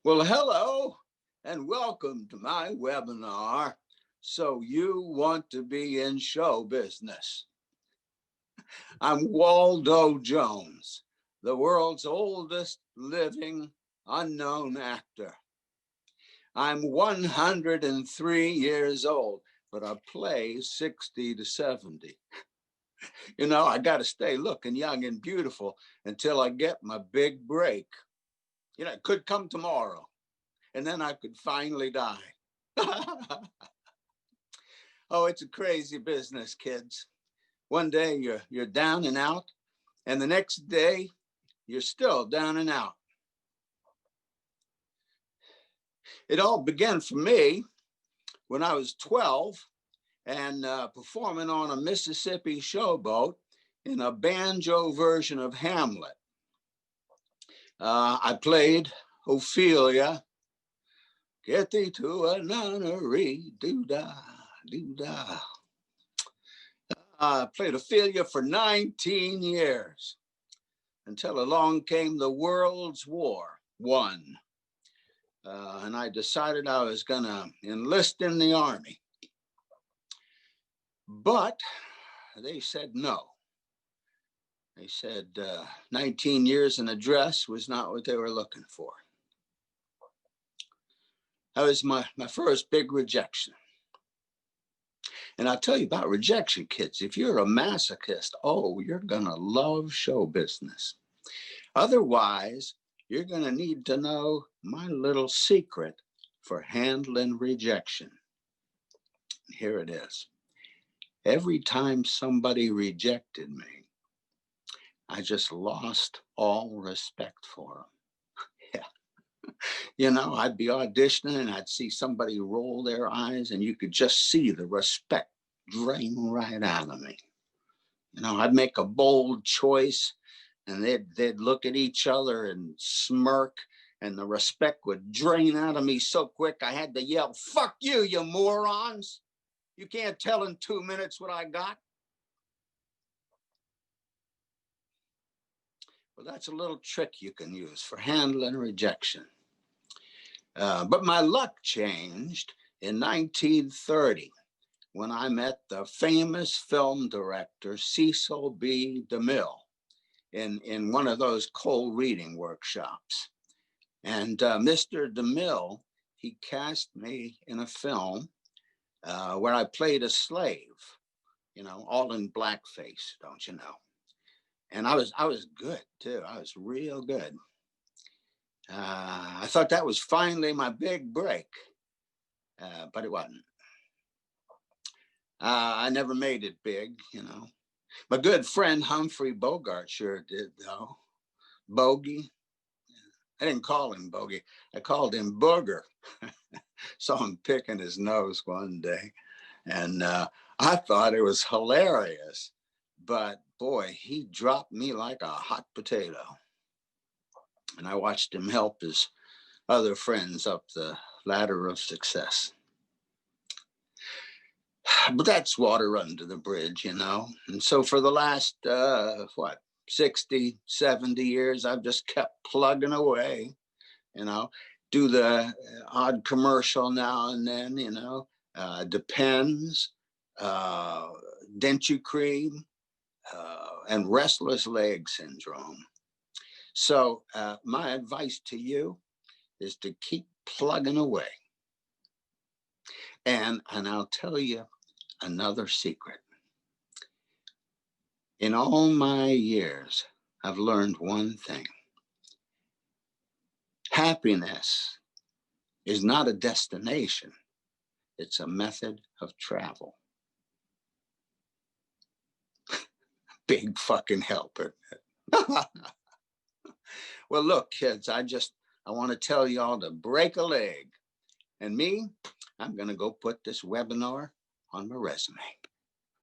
Well, hello and welcome to my webinar. So you want to be in show business. I'm Waldo Jones, the world's oldest living unknown actor. I'm 103 years old, but I play 60 to 70. You know, I got to stay looking young and beautiful until I get my big break. You know, it could come tomorrow, and then I could finally die. Oh, it's a crazy business, kids. One day you're down and out, and the next day you're still down and out. It all began for me when I was 12 and performing on a Mississippi showboat in a banjo version of Hamlet. I played Ophelia. Get thee to a nunnery, doo-dah, doo-dah. I played Ophelia for 19 years until along came the World's War I. And I decided I was going to enlist in the Army. But they said no. They said 19 years in a dress was not what they were looking for. That was my first big rejection. And I'll tell you about rejection, kids. If you're a masochist, oh, you're going to love show business. Otherwise, you're going to need to know my little secret for handling rejection. Here it is. Every time somebody rejected me, I just lost all respect for them. Yeah. You know, I'd be auditioning and I'd see somebody roll their eyes and you could just see the respect drain right out of me. You know, I'd make a bold choice and they'd look at each other and smirk, and the respect would drain out of me so quick I had to yell, "Fuck you, you morons. You can't tell in 2 minutes what I got." Well, that's a little trick you can use for handling rejection. But my luck changed in 1930 when I met the famous film director Cecil B. DeMille in one of those cold reading workshops. And Mr. DeMille, he cast me in a film where I played a slave, you know, all in blackface, don't you know? And I was good too. I was real good. I thought that was finally my big break, but it wasn't. I never made it big, you know. My good friend Humphrey Bogart sure did, though. Bogey. I didn't call him Bogey. I called him Booger. Saw him picking his nose one day, and I thought it was hilarious. But boy, he dropped me like a hot potato. And I watched him help his other friends up the ladder of success. But that's water under the bridge, you know. And so for the last, 60, 70 years, I've just kept plugging away, you know, do the odd commercial now and then, you know, Depends, Denture Cream, and restless leg syndrome. So my advice to you is to keep plugging away. And I'll tell you another secret. In all my years, I've learned one thing. Happiness is not a destination. It's a method of travel. Big fucking help, isn't it? Well, look, kids, I want to tell y'all to break a leg. And me, I'm going to go put this webinar on my resume.